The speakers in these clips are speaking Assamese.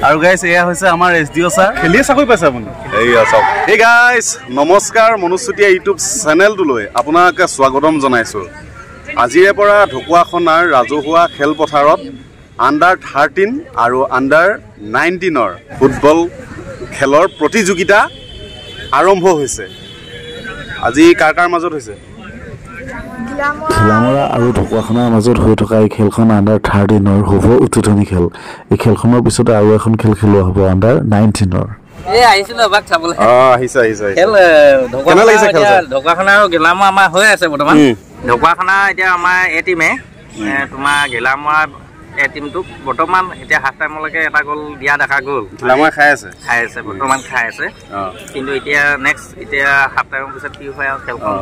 আৰু গাইস এয়া হৈছে আমাৰ SDO স্যাৰ খেলিয়ে চাকৰি পাইছে আপুনি এইয়া চাওক এই গাইস নমস্কাৰ মনোজ চুটিয়া ইউটিউব চেনেলটোলৈ আপোনাক স্বাগতম জনাইছো আজিৰে পৰা ঢকুৱাখনাৰ ৰাজহুৱা খেলপথাৰত আন্ডাৰ 13 আৰু আন্ডাৰ 19ৰ ফুটবল খেলৰ প্ৰতিযোগিতা আৰম্ভ হৈছে আজি কাৰ মাজত হৈছে খেলামৰা আৰু ঢকুৱাখনাৰ মাজত হৈ থকা এই খেলখন আন্ডাৰ 13ৰ হ'ব উদ্বোধনী খেল এই খেলখনৰ পিছতে আৰু এখন খেল খেলোৱা হ'ব আন্ডাৰ 19ৰ এই আহিছিল বাক চাবলৈ আহিছে খেল ঢকুৱাখনা আৰু গেলামৰা আমাৰ হৈ আছে বৰ্তমান ঢকুৱাখনা এতিয়া আমাৰ এ টিমে তোমাৰ গেলামৰা এ টিমটোক বৰ্তমান এতিয়া হাফ টাইমলৈকে এটা গ'ল দিয়া দেখা গ'ল গেলামৰা খাই আছে বৰ্তমান খাই আছে কিন্তু এতিয়া নেক্সট এতিয়া হাফ টাইমৰ পিছত কি হয় আৰু খেলখন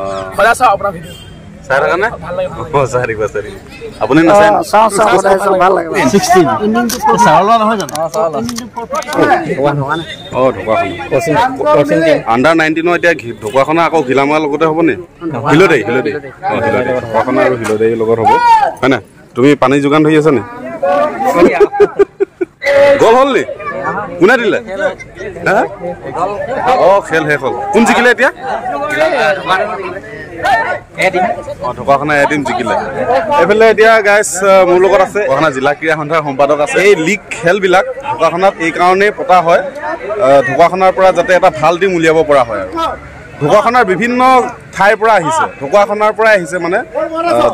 চাই থাকা নে চাৰি আপুনি নাচাই ভাল লাগে 16 চাউলা নহয় জানো আন্ডাৰ 19 এতিয়া ঢকুৱাখনা আকৌ গিলামৰাৰ লগতে হ'ব নে হিলদেই ঢকুৱাখনা আৰু হিলদেই লগত হ'ব হয় না তুমি পানী যোগান ধৰি আছা নে গল হল নি কোনে দিলে খেল শেষ হ'ল কোন জিকিলে এতিয়া ঢকুৱাখনা এটিম জিকিলে এইফালে এতিয়া গাইজ মোৰ লগত আছে ঢকুৱাখনা জিলা ক্ৰীড়া সন্থাৰ সম্পাদক আছে এই লীগ খেলবিলাক ঢকুৱাখনাত এই কাৰণেই পতা হয় ঢকুৱাখনাৰ পৰা যাতে এটা ভাল টিম উলিয়াব পৰা হয় আৰু ঢকুৱাখনাৰ বিভিন্ন ঠাইৰ পৰা আহিছে ঢকুৱাখনাৰ পৰা আহিছে মানে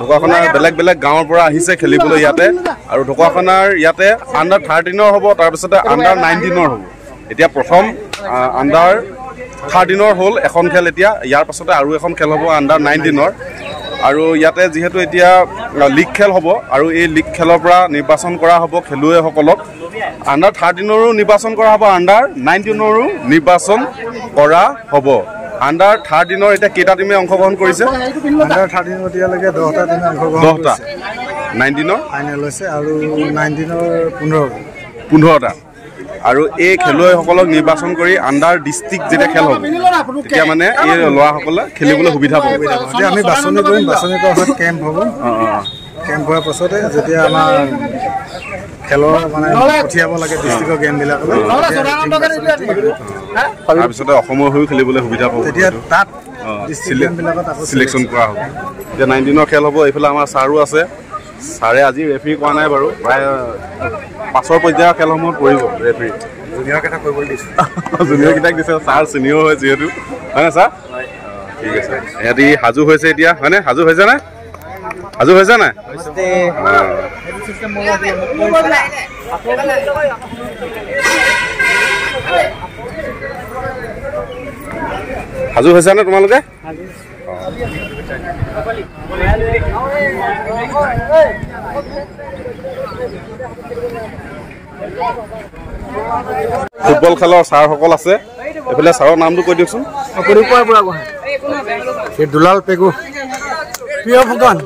ঢকুৱাখনাৰ বেলেগ গাঁৱৰ পৰা আহিছে খেলিবলৈ ইয়াতে আৰু ঢকুৱাখনাৰ ইয়াতে আন্ডাৰ 13ৰ হ'ব তাৰপিছতে আন্ডাৰ 19ৰ হ'ব এতিয়া প্ৰথম আন্ডাৰ 13ৰ হ'ল এখন খেল এতিয়া ইয়াৰ পাছতে আৰু এখন খেল হ'ব আন্ডাৰ 19ৰ আৰু ইয়াতে যিহেতু এতিয়া লীগ খেল হ'ব আৰু এই লীগ খেলৰ পৰা নিৰ্বাচন কৰা হ'ব খেলুৱৈসকলক আন্ডাৰ 13ৰো নিৰ্বাচন কৰা হ'ব আন্ডাৰ 19ৰো নিৰ্বাচন কৰা হ'ব আন্ডাৰ 13ৰ এতিয়া কেইটা টিমে অংশগ্ৰহণ কৰিছে আন্ডাৰ 13 এতিয়ালৈকে 10টা টিমে অংশগ্ৰহণ কৰিছে 19ৰ ফাইনেল হৈছে আৰু 19ৰ 15টা আৰু এই খেলুৱৈসকলক নিৰ্বাচন কৰি আন্ডাৰ ডিষ্ট্ৰিক্ট যেতিয়া খেল হ'ব তেতিয়া মানে এই ল'ৰাসকলে খেলিবলৈ সুবিধা পাব যেতিয়া আমি বাছনি কৰিম বাছনি কৰাৰ পাছত কেম্প হ'ব কেম্প হোৱাৰ পাছতে যেতিয়া আমাৰ খেলৰ মানে পঠিয়াব লাগে ডিষ্ট্ৰিক্টৰ গেমবিলাকলৈ তাৰপিছতে অসমৰ হৈও খেলিবলৈ সুবিধা পাব তেতিয়া তাত ডিষ্ট্ৰিক্ট গেমবিলাকত আকৌ চিলেকশ্যন কৰা হ'ব এতিয়া 19ৰ খেল হ'ব এইফালে আমাৰ ছাৰো আছে ছাৰে আজি ৰেফাৰী কৰা নাই বাৰু প্ৰায় পাছৰ পৰ্যায়ৰ খেলসমূহত পৰিব ৰেফাৰী জুনিয়ৰকেইটা কৰিবলৈ দিছোঁ জুনিয়ৰকেইটাক দিছে ছাৰ চিনিয়ৰ হয় যিহেতু হয়নে ছাৰ ঠিক আছে সিহঁতি সাজু হৈছে এতিয়া হয়নে সাজু হৈছে নাই সাজু হৈছে নে তোমালোকে ফুটবল খেলৰ ছাৰসকল আছে এইফালে ছাৰৰ নামটো কৈ দিয়কচোন দুলাল পেগু প্ৰিয় ফুকন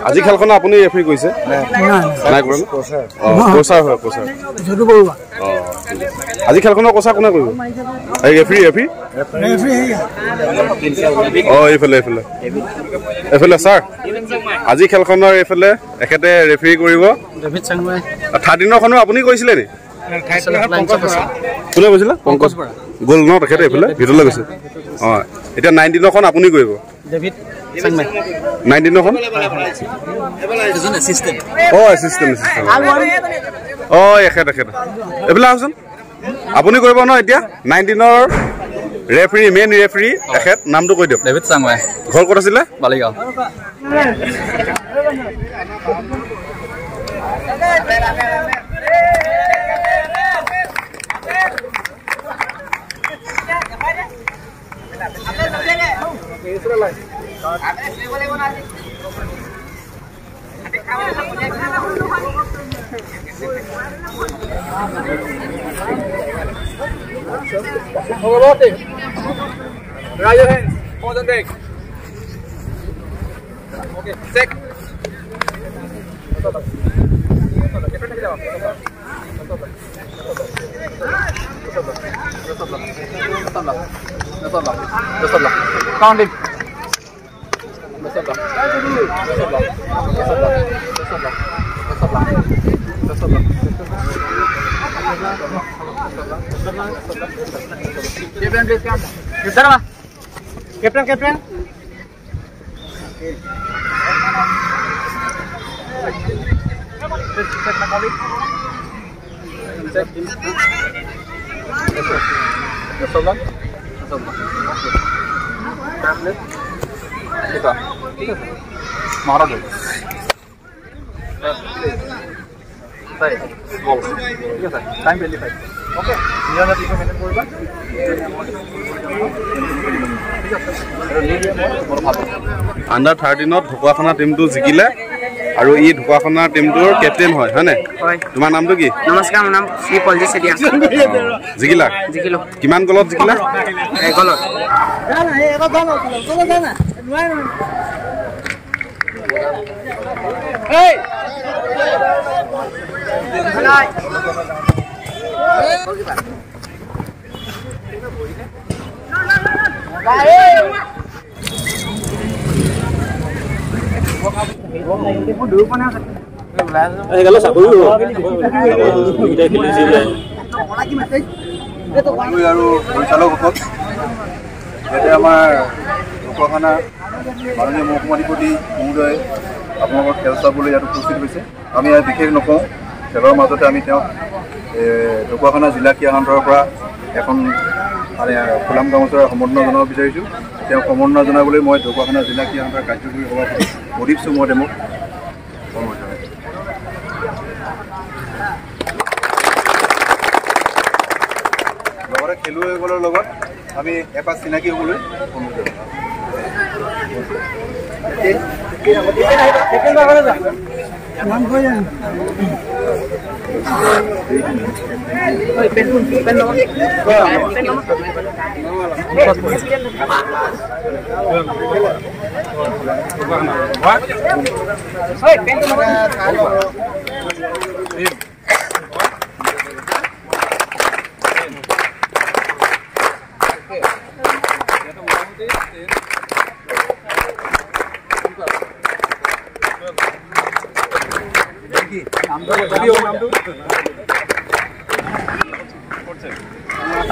আজি খেলখন আপুনি ৰেফাৰী কৰিছে নাই কৰা কোচাৰ হয় কোচাৰ আজি খেলখনৰ কোচা কোনে কৰিব এই ৰেফাৰী এইফালে ছাৰ আজি খেলখনৰ এইফালে এখেতে ৰেফাৰী কৰিব 13খনো আপুনি কৰিছিলে নি কোনে কৈছিলে পংকজ গ'ল ন তেখেতে এইফালে ভিতৰলৈ গৈছে এতিয়া 19খন আপুনি কৰিব 19খন এচিষ্টেণ্ট এখেত এইফালে আহকচোন আপুনি কৰিব ন এতিয়া 19ৰ ৰেফাৰী মেইন ৰেফাৰী এখেত নামটো কৈ দিয়ক ডেভিড চাংৱাই ঘৰ ক'ত আছিলে Baligaon Raise your hands. Pause and break. Okay. Check. Counting. Captain. Time 25. Okay. Under 13ত ঢকুৱাখানা টিমটো জিকিলে আৰু এই ঢকুৱাখানা টিমটোৰ কেপ্টেইন হয় হয়নে তোমাৰ নামটো কি নমস্কাৰ মোৰ নাম শ্ৰী পলজি চেতিয়া জিকিলা কিমান গলত জিকিলা গলত আৰু পৰিচালকসকল ইয়াতে আমাৰ ঢকুৱাখানা মাননীয় মহকুমাধিপতি মহোদয় আপোনালোকৰ খেল চাবলৈ ইয়াত উপস্থিত হৈছে আমি ইয়াত বিশেষ নকওঁ খেলৰ মাজতে আমি তেওঁক ঢকুৱাখানা জিলা ক্ৰীড়া সন্থাৰ পৰা এখন মানে ফুলাম গামোচাৰ সম্বৰ্ধনা জনাব বিচাৰিছোঁ তেওঁক সম্বৰ্ধনা জনাবলৈ মই ঢকুৱাখানা জিলা ক্ৰীড়া সন্থাৰ কাৰ্যকৰী সভাপতি প্ৰদীপ চৌমুহতে মোক অনুৰোধ জনাইছোঁ লগতে খেলুৱৈসকলৰ লগত আমি এপাক চিনাকি হ'বলৈ অনুৰোধ জনাইছোঁ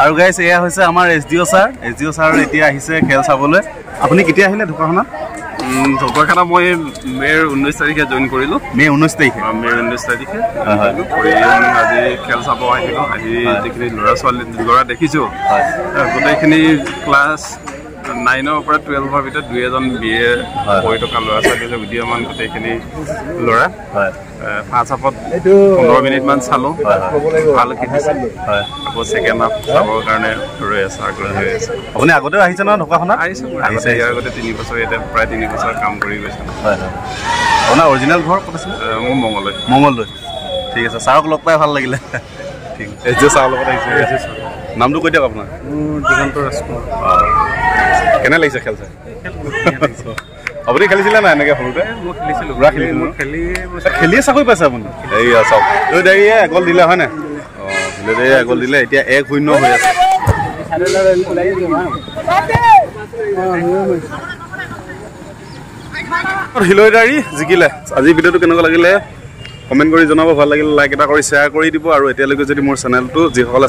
আৰু গাইছ এয়া হৈছে আমাৰ SDO ছাৰ এতিয়া আহিছে খেল চাবলৈ আপুনি কেতিয়া আহিলে ঢকুৱাখানা ঢকুৱাখানা মই মে'ৰ 19 তাৰিখে জইন কৰিলোঁ মে' 19 তাৰিখে আজি খেল চাব আহিলোঁ আহি যিখিনি ল'ৰা দেখিছোঁ গোটেইখিনি ক্লাছ 9ৰ পৰা 12ৰ ভিতৰত 2-এজন BA পঢ়ি থকা ল'ৰা ছোৱালী আছে উদীয়মান গোটেইখিনি ল'ৰা 5 মিনিটমান চালোঁ ভাল খেলিছে আকৌ ছেকেণ্ড হাফ চাবৰ কাৰণে ৰৈ আছে আগ্ৰহী হৈ আছে আপুনি আগতেও আহিছে ন ঢকুৱাখানাত আহিছোঁ ইয়াৰ আগতে 3 বছৰ ইয়াতে প্ৰায় 3 বছৰ কাম কৰি গৈছে আপোনাৰ অৰিজিনেল ঘৰ ক'ত আছিলে মোৰ মঙলদৈ ঠিক আছে ছাৰক লগ পাই ভাল লাগিলে ঠিক SDO ছাৰৰ লগত আহিছে নামটো কৈ দিয়ক আপোনাৰ মোৰ দিগন্ত ৰাজকুমাৰ কেনে লাগিছে খেল চাই আপুনি খেলিছিলে নাই এনেকৈ সৰুতে মই খেলিছিলোঁ খেলিয়ে চাকৰি পাইছে আপুনি এইয়া চাওক এই গ'ল দিলে হয় নাই অঁ গ'ল দিলে এতিয়া 1-0 হৈ আছে হিলৈদাৰী জিকিলে আজি ভিডিঅ'টো কেনেকুৱা লাগিলে কমেণ্ট কৰি জনাব ভাল লাগিলে লাইক এটা কৰি শ্বেয়াৰ কৰি দিব আৰু এতিয়ালৈকে যদি মোৰ চেনেলটো যিসকলে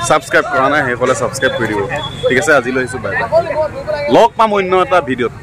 ছাবস্ক্ৰাইব কৰা নাই সেইসকলে ছাবস্ক্ৰাইব কৰি দিব ঠিক আছে আজিলৈ আহিছোঁ বাই বাই লগ পাম অন্য এটা ভিডিঅ'ত